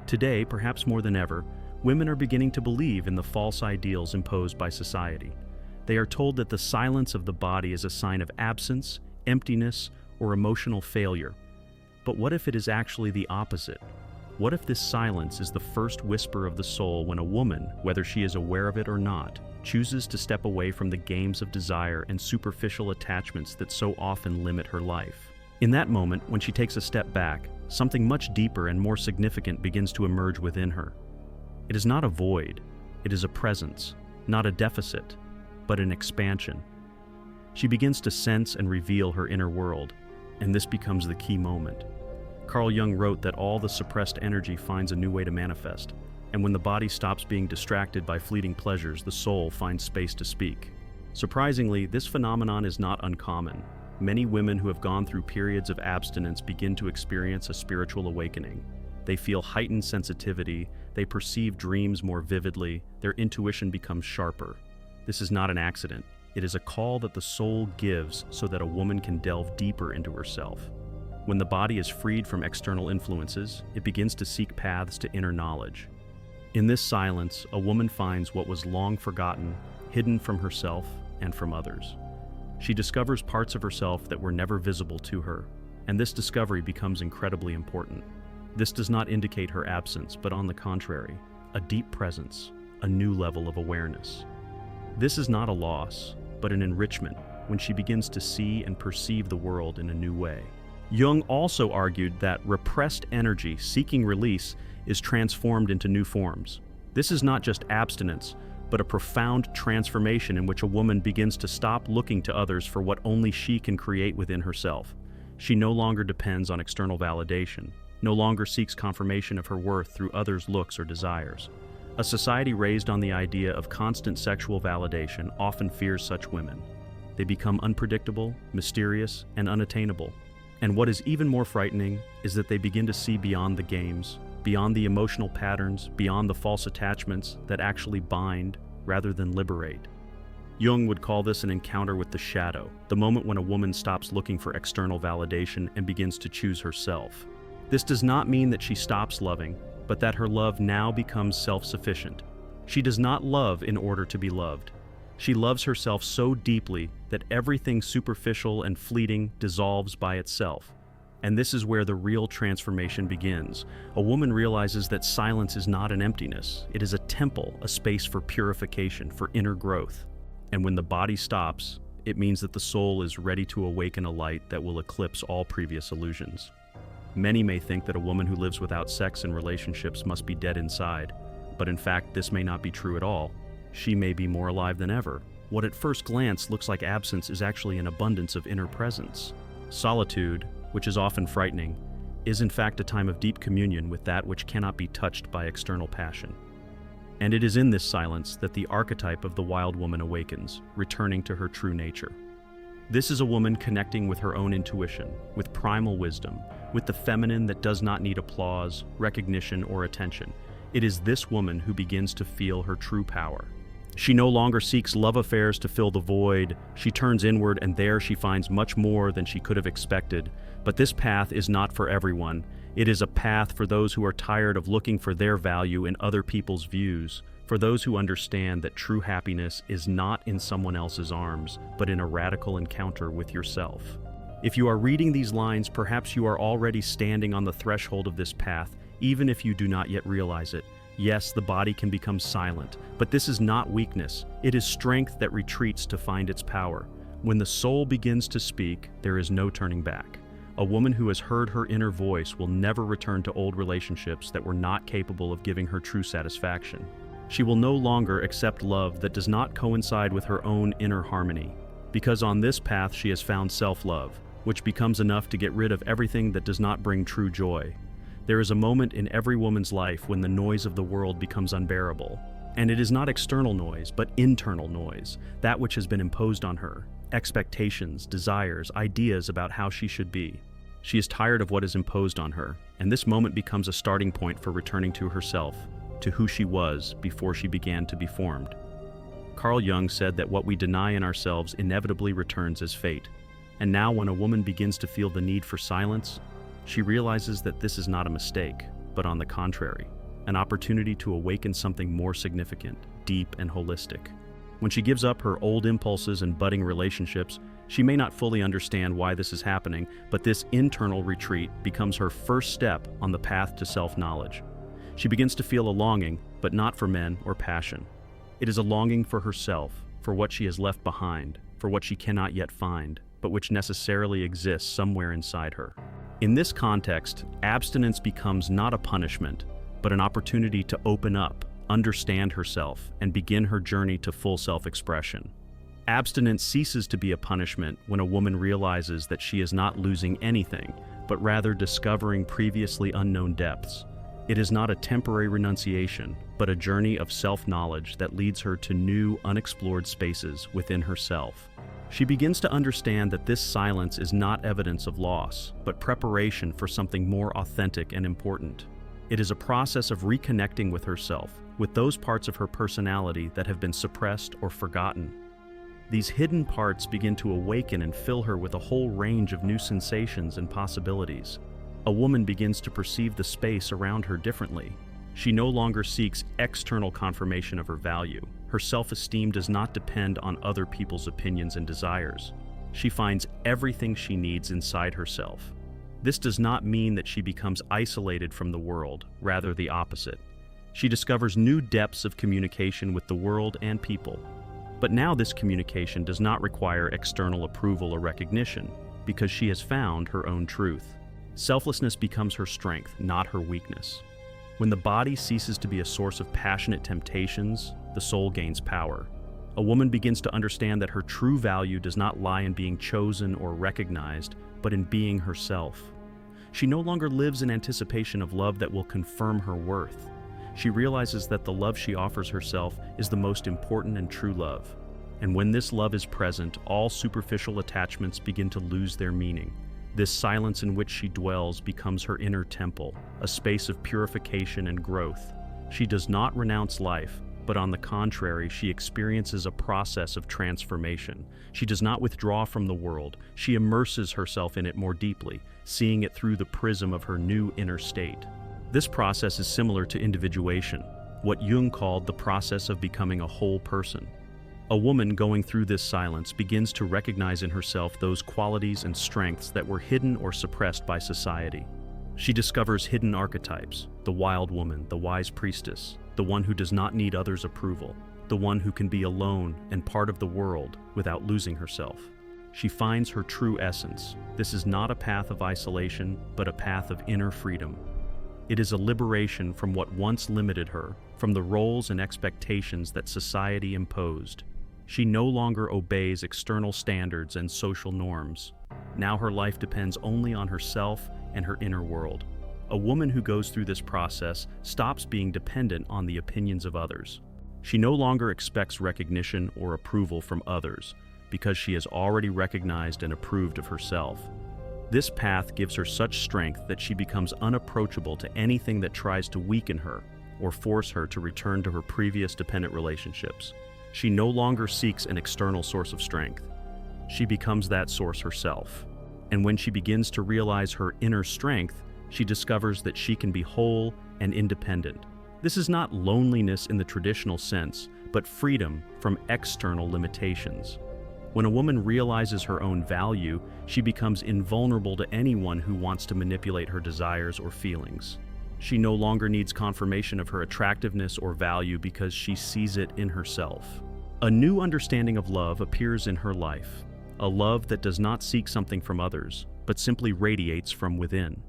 Today, perhaps more than ever, women are beginning to believe in the false ideals imposed by society. They are told that the silence of the body is a sign of absence, emptiness, or emotional failure. But what if it is actually the opposite? What if this silence is the first whisper of the soul when a woman, whether she is aware of it or not, chooses to step away from the games of desire and superficial attachments that so often limit her life? In that moment, when she takes a step back, something much deeper and more significant begins to emerge within her. It is not a void, it is a presence, not a deficit, but an expansion. She begins to sense and reveal her inner world, and this becomes the key moment. Carl Jung wrote that all the suppressed energy finds a new way to manifest, and when the body stops being distracted by fleeting pleasures, the soul finds space to speak. Surprisingly, this phenomenon is not uncommon. Many women who have gone through periods of abstinence begin to experience a spiritual awakening. They feel heightened sensitivity, they perceive dreams more vividly, their intuition becomes sharper. This is not an accident. It is a call that the soul gives so that a woman can delve deeper into herself. When the body is freed from external influences, it begins to seek paths to inner knowledge. In this silence, a woman finds what was long forgotten, hidden from herself and from others. She discovers parts of herself that were never visible to her, and this discovery becomes incredibly important. This does not indicate her absence, but on the contrary, a deep presence, a new level of awareness. This is not a loss, but an enrichment when she begins to see and perceive the world in a new way. Jung also argued that repressed energy seeking release is transformed into new forms. This is not just abstinence, but a profound transformation in which a woman begins to stop looking to others for what only she can create within herself. She no longer depends on external validation, no longer seeks confirmation of her worth through others' looks or desires. A society raised on the idea of constant sexual validation often fears such women. They become unpredictable, mysterious, and unattainable. And what is even more frightening is that they begin to see beyond the games, beyond the emotional patterns, beyond the false attachments that actually bind rather than liberate. Jung would call this an encounter with the shadow, the moment when a woman stops looking for external validation and begins to choose herself. This does not mean that she stops loving, but that her love now becomes self-sufficient. She does not love in order to be loved. She loves herself so deeply that everything superficial and fleeting dissolves by itself. And this is where the real transformation begins. A woman realizes that silence is not an emptiness. It is a temple, a space for purification, for inner growth. And when the body stops, it means that the soul is ready to awaken a light that will eclipse all previous illusions. Many may think that a woman who lives without sex and relationships must be dead inside, but in fact, this may not be true at all. She may be more alive than ever. What at first glance looks like absence is actually an abundance of inner presence. Solitude, which is often frightening, is in fact a time of deep communion with that which cannot be touched by external passion. And it is in this silence that the archetype of the wild woman awakens, returning to her true nature. This is a woman connecting with her own intuition, with primal wisdom, with the feminine that does not need applause, recognition, or attention. It is this woman who begins to feel her true power. She no longer seeks love affairs to fill the void. She turns inward, and there she finds much more than she could have expected. But this path is not for everyone. It is a path for those who are tired of looking for their value in other people's views, for those who understand that true happiness is not in someone else's arms, but in a radical encounter with yourself. If you are reading these lines, perhaps you are already standing on the threshold of this path, even if you do not yet realize it. Yes, the body can become silent, but this is not weakness. It is strength that retreats to find its power. When the soul begins to speak, there is no turning back. A woman who has heard her inner voice will never return to old relationships that were not capable of giving her true satisfaction. She will no longer accept love that does not coincide with her own inner harmony, because on this path she has found self-love, which becomes enough to get rid of everything that does not bring true joy. There is a moment in every woman's life when the noise of the world becomes unbearable. And it is not external noise, but internal noise, that which has been imposed on her, expectations, desires, ideas about how she should be. She is tired of what is imposed on her, and this moment becomes a starting point for returning to herself, to who she was before she began to be formed. Carl Jung said that what we deny in ourselves inevitably returns as fate. And now when a woman begins to feel the need for silence, she realizes that this is not a mistake. but on the contrary, an opportunity to awaken something more significant, deep and holistic. When she gives up her old impulses and budding relationships, she may not fully understand why this is happening, but this internal retreat becomes her first step on the path to self-knowledge. She begins to feel a longing, but not for men or passion. It is a longing for herself, for what she has left behind, for what she cannot yet find, but which necessarily exists somewhere inside her. In this context, abstinence becomes not a punishment, but an opportunity to open up, understand herself, and begin her journey to full self-expression. Abstinence ceases to be a punishment when a woman realizes that she is not losing anything, but rather discovering previously unknown depths. It is not a temporary renunciation, but a journey of self-knowledge that leads her to new, unexplored spaces within herself. She begins to understand that this silence is not evidence of loss, but preparation for something more authentic and important. It is a process of reconnecting with herself, with those parts of her personality that have been suppressed or forgotten. These hidden parts begin to awaken and fill her with a whole range of new sensations and possibilities. A woman begins to perceive the space around her differently. She no longer seeks external confirmation of her value. Her self-esteem does not depend on other people's opinions and desires. She finds everything she needs inside herself. This does not mean that she becomes isolated from the world, rather the opposite. She discovers new depths of communication with the world and people. But now this communication does not require external approval or recognition, because she has found her own truth. Selflessness becomes her strength, not her weakness. When the body ceases to be a source of passionate temptations, the soul gains power. A woman begins to understand that her true value does not lie in being chosen or recognized, but in being herself. She no longer lives in anticipation of love that will confirm her worth. She realizes that the love she offers herself is the most important and true love. And when this love is present, all superficial attachments begin to lose their meaning. This silence in which she dwells becomes her inner temple, a space of purification and growth. She does not renounce life, but on the contrary, she experiences a process of transformation. She does not withdraw from the world. She immerses herself in it more deeply, seeing it through the prism of her new inner state. This process is similar to individuation, what Jung called the process of becoming a whole person. A woman going through this silence begins to recognize in herself those qualities and strengths that were hidden or suppressed by society. She discovers hidden archetypes: the wild woman, the wise priestess, the one who does not need others' approval, the one who can be alone and part of the world without losing herself. She finds her true essence. This is not a path of isolation, but a path of inner freedom. It is a liberation from what once limited her, from the roles and expectations that society imposed. She no longer obeys external standards and social norms. Now her life depends only on herself and her inner world. A woman who goes through this process stops being dependent on the opinions of others. She no longer expects recognition or approval from others, because she has already recognized and approved of herself. This path gives her such strength that she becomes unapproachable to anything that tries to weaken her or force her to return to her previous dependent relationships. She no longer seeks an external source of strength. She becomes that source herself. And when she begins to realize her inner strength, she discovers that she can be whole and independent. This is not loneliness in the traditional sense, but freedom from external limitations. When a woman realizes her own value, she becomes invulnerable to anyone who wants to manipulate her desires or feelings. She no longer needs confirmation of her attractiveness or value because she sees it in herself. A new understanding of love appears in her life, a love that does not seek something from others, but simply radiates from within.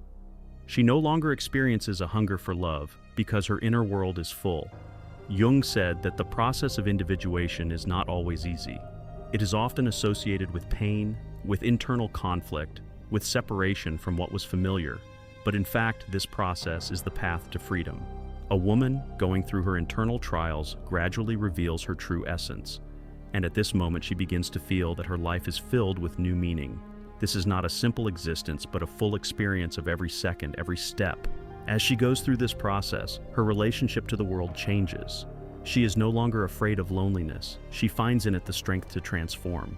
She no longer experiences a hunger for love because her inner world is full. Jung said that the process of individuation is not always easy. It is often associated with pain, with internal conflict, with separation from what was familiar. But in fact, this process is the path to freedom. A woman going through her internal trials gradually reveals her true essence. And at this moment, she begins to feel that her life is filled with new meaning. This is not a simple existence, but a full experience of every second, every step. As she goes through this process, her relationship to the world changes. She is no longer afraid of loneliness. She finds in it the strength to transform.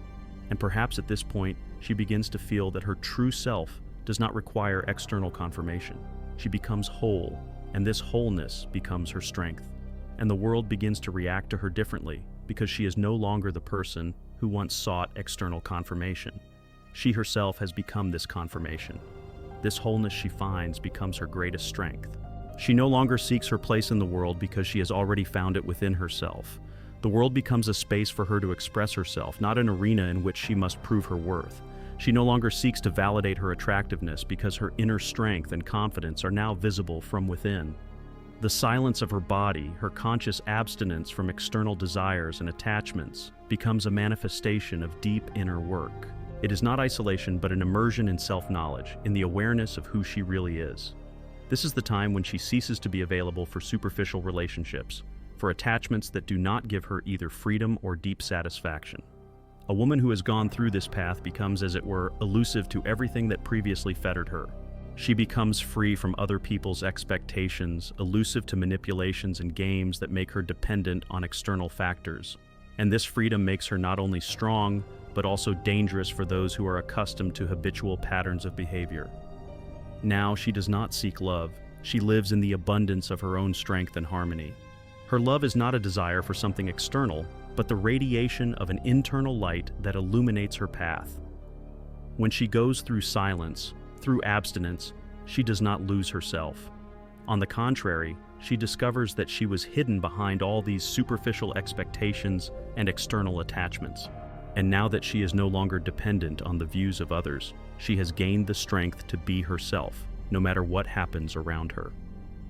And perhaps at this point, she begins to feel that her true self does not require external confirmation. She becomes whole, and this wholeness becomes her strength. And the world begins to react to her differently because she is no longer the person who once sought external confirmation. She herself has become this confirmation. This wholeness she finds becomes her greatest strength. She no longer seeks her place in the world because she has already found it within herself. The world becomes a space for her to express herself, not an arena in which she must prove her worth. She no longer seeks to validate her attractiveness because her inner strength and confidence are now visible from within. The silence of her body, her conscious abstinence from external desires and attachments, becomes a manifestation of deep inner work. It is not isolation, but an immersion in self-knowledge, in the awareness of who she really is. This is the time when she ceases to be available for superficial relationships, for attachments that do not give her either freedom or deep satisfaction. A woman who has gone through this path becomes, as it were, elusive to everything that previously fettered her. She becomes free from other people's expectations, elusive to manipulations and games that make her dependent on external factors. And this freedom makes her not only strong, but also dangerous for those who are accustomed to habitual patterns of behavior. Now she does not seek love. She lives in the abundance of her own strength and harmony. Her love is not a desire for something external, but the radiation of an internal light that illuminates her path. When she goes through silence, through abstinence, she does not lose herself. On the contrary, she discovers that she was hidden behind all these superficial expectations and external attachments. And now that she is no longer dependent on the views of others, she has gained the strength to be herself, no matter what happens around her.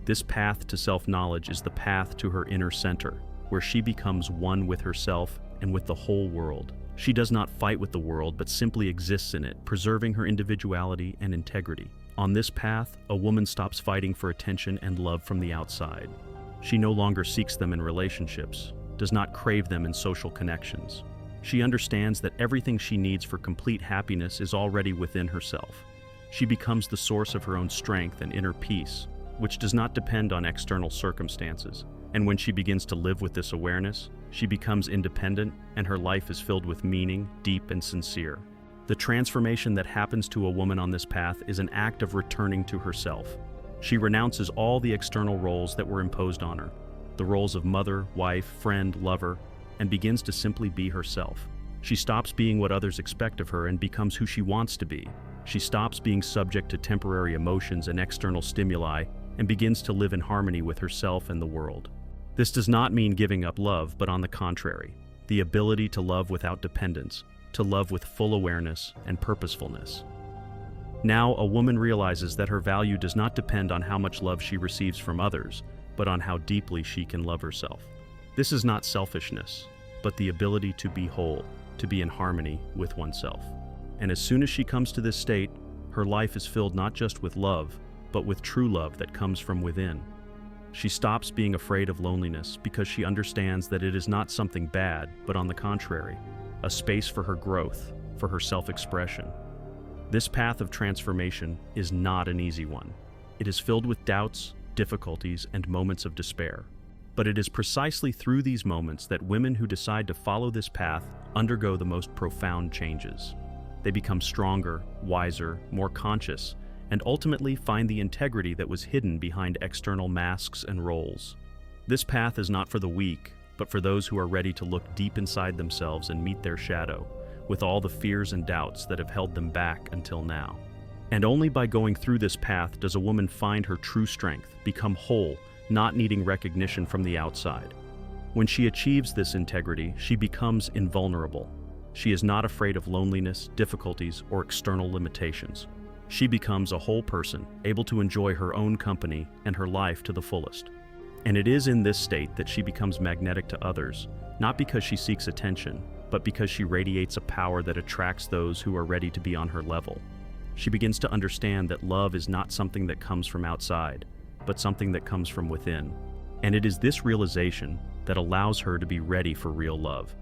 This path to self-knowledge is the path to her inner center, where she becomes one with herself and with the whole world. She does not fight with the world, but simply exists in it, preserving her individuality and integrity. On this path, a woman stops fighting for attention and love from the outside. She no longer seeks them in relationships, does not crave them in social connections. She understands that everything she needs for complete happiness is already within herself. She becomes the source of her own strength and inner peace, which does not depend on external circumstances. And when she begins to live with this awareness, she becomes independent and her life is filled with meaning, deep and sincere. The transformation that happens to a woman on this path is an act of returning to herself. She renounces all the external roles that were imposed on her, the roles of mother, wife, friend, lover, and begins to simply be herself. She stops being what others expect of her and becomes who she wants to be. She stops being subject to temporary emotions and external stimuli and begins to live in harmony with herself and the world. This does not mean giving up love, but on the contrary, the ability to love without dependence, to love with full awareness and purposefulness. Now, a woman realizes that her value does not depend on how much love she receives from others, but on how deeply she can love herself. This is not selfishness, but the ability to be whole, to be in harmony with oneself. And as soon as she comes to this state, her life is filled not just with love, but with true love that comes from within. She stops being afraid of loneliness because she understands that it is not something bad, but on the contrary, a space for her growth, for her self-expression. This path of transformation is not an easy one. It is filled with doubts, difficulties, and moments of despair. But it is precisely through these moments that women who decide to follow this path undergo the most profound changes. They become stronger, wiser, more conscious, and ultimately find the integrity that was hidden behind external masks and roles. This path is not for the weak, but for those who are ready to look deep inside themselves and meet their shadow, with all the fears and doubts that have held them back until now. And only by going through this path does a woman find her true strength, become whole, not needing recognition from the outside. When she achieves this integrity, she becomes invulnerable. She is not afraid of loneliness, difficulties, or external limitations. She becomes a whole person, able to enjoy her own company and her life to the fullest. And it is in this state that she becomes magnetic to others, not because she seeks attention, but because she radiates a power that attracts those who are ready to be on her level. She begins to understand that love is not something that comes from outside, but something that comes from within. And it is this realization that allows her to be ready for real love.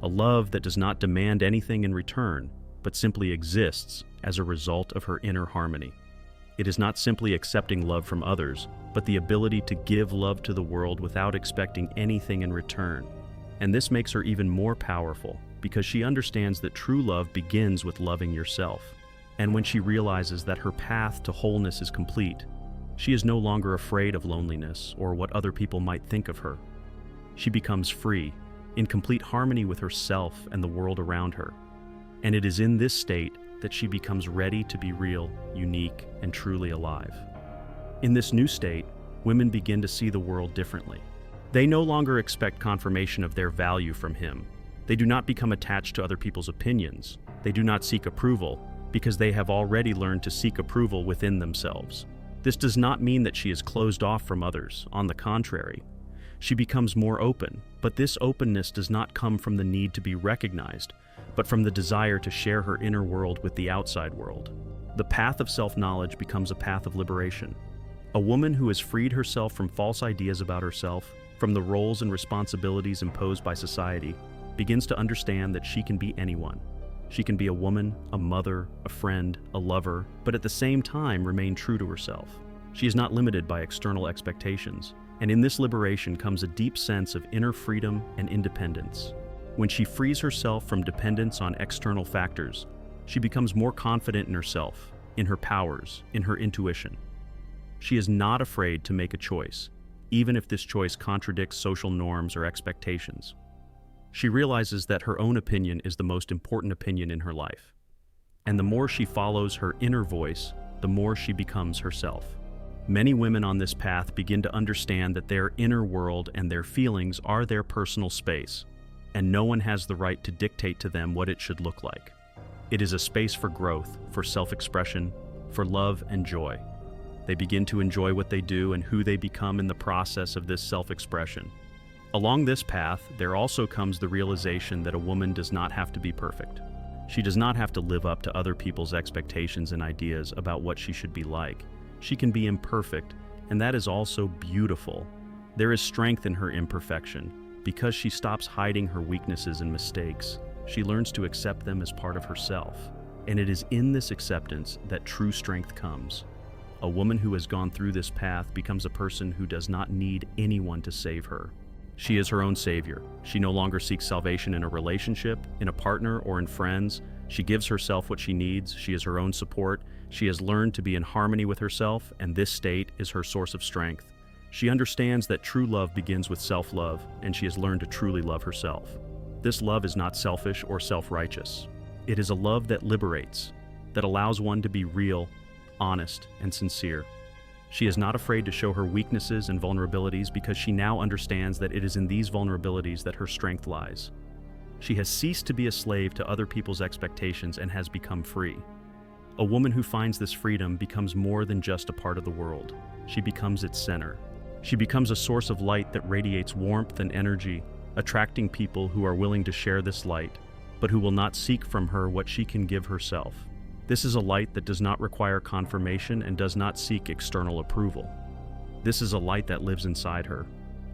A love that does not demand anything in return, but simply exists as a result of her inner harmony. It is not simply accepting love from others, but the ability to give love to the world without expecting anything in return. And this makes her even more powerful, because she understands that true love begins with loving yourself. And when she realizes that her path to wholeness is complete, She is no longer afraid of loneliness or what other people might think of her. She becomes free, in complete harmony with herself and the world around her. And it is in this state that she becomes ready to be real, unique, and truly alive. In this new state, women begin to see the world differently. They no longer expect confirmation of their value from him. They do not become attached to other people's opinions. They do not seek approval, because they have already learned to seek approval within themselves. This does not mean that she is closed off from others. On the contrary, she becomes more open, but this openness does not come from the need to be recognized, but from the desire to share her inner world with the outside world. The path of self-knowledge becomes a path of liberation. A woman who has freed herself from false ideas about herself, from the roles and responsibilities imposed by society, begins to understand that she can be anyone. She can be a woman, a mother, a friend, a lover, but at the same time remain true to herself. She is not limited by external expectations, and in this liberation comes a deep sense of inner freedom and independence. When she frees herself from dependence on external factors, she becomes more confident in herself, in her powers, in her intuition. She is not afraid to make a choice, even if this choice contradicts social norms or expectations. She realizes that her own opinion is the most important opinion in her life. And the more she follows her inner voice, the more she becomes herself. Many women on this path begin to understand that their inner world and their feelings are their personal space, and no one has the right to dictate to them what it should look like. It is a space for growth, for self-expression, for love and joy. They begin to enjoy what they do and who they become in the process of this self-expression. Along this path, there also comes the realization that a woman does not have to be perfect. She does not have to live up to other people's expectations and ideas about what she should be like. She can be imperfect, and that is also beautiful. There is strength in her imperfection. Because she stops hiding her weaknesses and mistakes, she learns to accept them as part of herself. And it is in this acceptance that true strength comes. A woman who has gone through this path becomes a person who does not need anyone to save her. She is her own savior. She no longer seeks salvation in a relationship, in a partner, or in friends. She gives herself what she needs. She is her own support. She has learned to be in harmony with herself, and this state is her source of strength. She understands that true love begins with self-love, and she has learned to truly love herself. This love is not selfish or self-righteous. It is a love that liberates, that allows one to be real, honest, and sincere. She is not afraid to show her weaknesses and vulnerabilities because she now understands that it is in these vulnerabilities that her strength lies. She has ceased to be a slave to other people's expectations and has become free. A woman who finds this freedom becomes more than just a part of the world. She becomes its center. She becomes a source of light that radiates warmth and energy, attracting people who are willing to share this light, but who will not seek from her what she can give herself. This is a light that does not require confirmation and does not seek external approval. This is a light that lives inside her,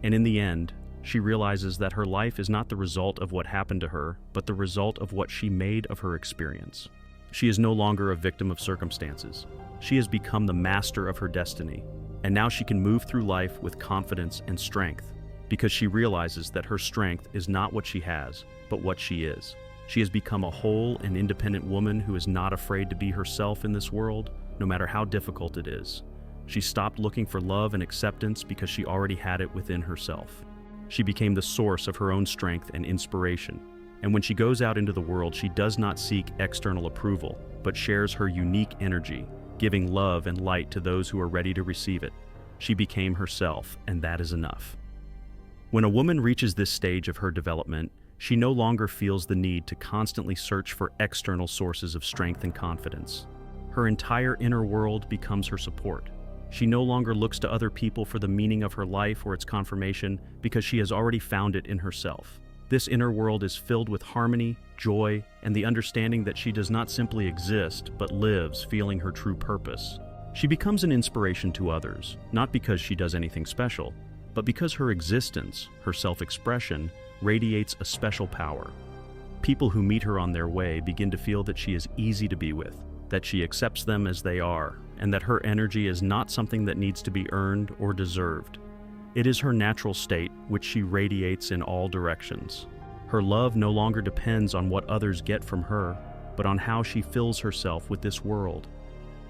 and in the end, she realizes that her life is not the result of what happened to her, but the result of what she made of her experience. She is no longer a victim of circumstances. She has become the master of her destiny, and now she can move through life with confidence and strength, because she realizes that her strength is not what she has, but what she is. She has become a whole and independent woman who is not afraid to be herself in this world, no matter how difficult it is. She stopped looking for love and acceptance because she already had it within herself. She became the source of her own strength and inspiration. And when she goes out into the world, she does not seek external approval, but shares her unique energy, giving love and light to those who are ready to receive it. She became herself, and that is enough. When a woman reaches this stage of her development, she no longer feels the need to constantly search for external sources of strength and confidence. Her entire inner world becomes her support. She no longer looks to other people for the meaning of her life or its confirmation because she has already found it in herself. This inner world is filled with harmony, joy, and the understanding that she does not simply exist, but lives, feeling her true purpose. She becomes an inspiration to others, not because she does anything special, but because her existence, her self-expression, radiates a special power. People who meet her on their way begin to feel that she is easy to be with, that she accepts them as they are, and that her energy is not something that needs to be earned or deserved. It is her natural state, which she radiates in all directions. Her love no longer depends on what others get from her, but on how she fills herself with this world.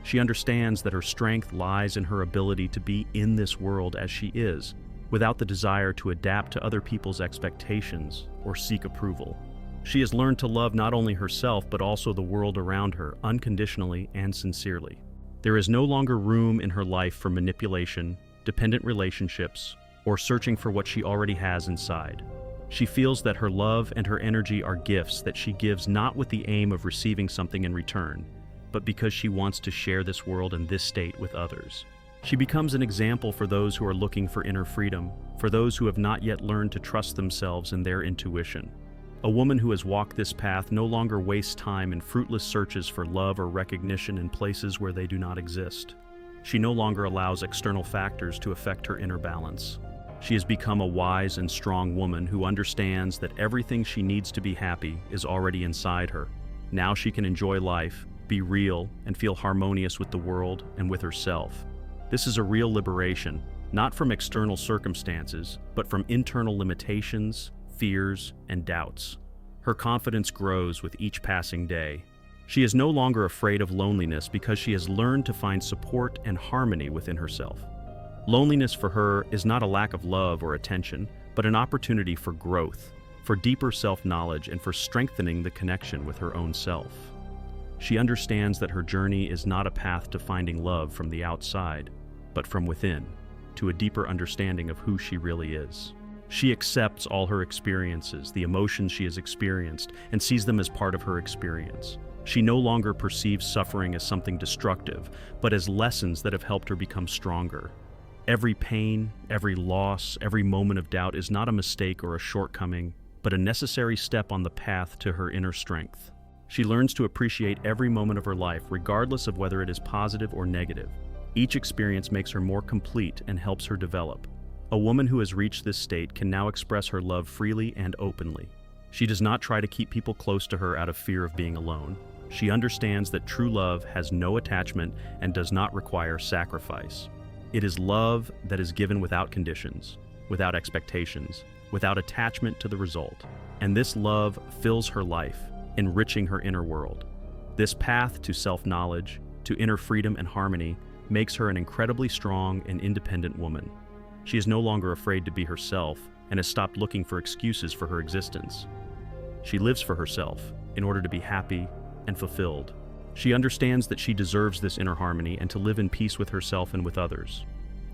She understands that her strength lies in her ability to be in this world as she is, without the desire to adapt to other people's expectations or seek approval. She has learned to love not only herself but also the world around her unconditionally and sincerely. There is no longer room in her life for manipulation, dependent relationships, or searching for what she already has inside. She feels that her love and her energy are gifts that she gives not with the aim of receiving something in return, but because she wants to share this world and this state with others. She becomes an example for those who are looking for inner freedom, for those who have not yet learned to trust themselves and their intuition. A woman who has walked this path no longer wastes time in fruitless searches for love or recognition in places where they do not exist. She no longer allows external factors to affect her inner balance. She has become a wise and strong woman who understands that everything she needs to be happy is already inside her. Now she can enjoy life, be real, and feel harmonious with the world and with herself. This is a real liberation, not from external circumstances, but from internal limitations, fears, and doubts. Her confidence grows with each passing day. She is no longer afraid of loneliness because she has learned to find support and harmony within herself. Loneliness for her is not a lack of love or attention, but an opportunity for growth, for deeper self-knowledge, and for strengthening the connection with her own self. She understands that her journey is not a path to finding love from the outside, but from within, to a deeper understanding of who she really is. She accepts all her experiences, the emotions she has experienced, and sees them as part of her experience. She no longer perceives suffering as something destructive, but as lessons that have helped her become stronger. Every pain, every loss, every moment of doubt is not a mistake or a shortcoming, but a necessary step on the path to her inner strength. She learns to appreciate every moment of her life, regardless of whether it is positive or negative. Each experience makes her more complete and helps her develop. A woman who has reached this state can now express her love freely and openly. She does not try to keep people close to her out of fear of being alone. She understands that true love has no attachment and does not require sacrifice. It is love that is given without conditions, without expectations, without attachment to the result. And this love fills her life, enriching her inner world. This path to self-knowledge, to inner freedom and harmony, makes her an incredibly strong and independent woman. She is no longer afraid to be herself and has stopped looking for excuses for her existence. She lives for herself in order to be happy and fulfilled. She understands that she deserves this inner harmony and to live in peace with herself and with others.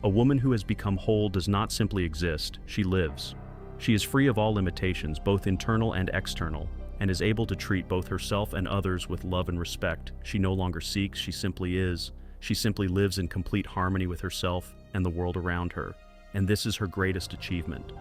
A woman who has become whole does not simply exist, she lives. She is free of all limitations, both internal and external, and is able to treat both herself and others with love and respect. She no longer seeks, she simply is. She simply lives in complete harmony with herself and the world around her. And this is her greatest achievement.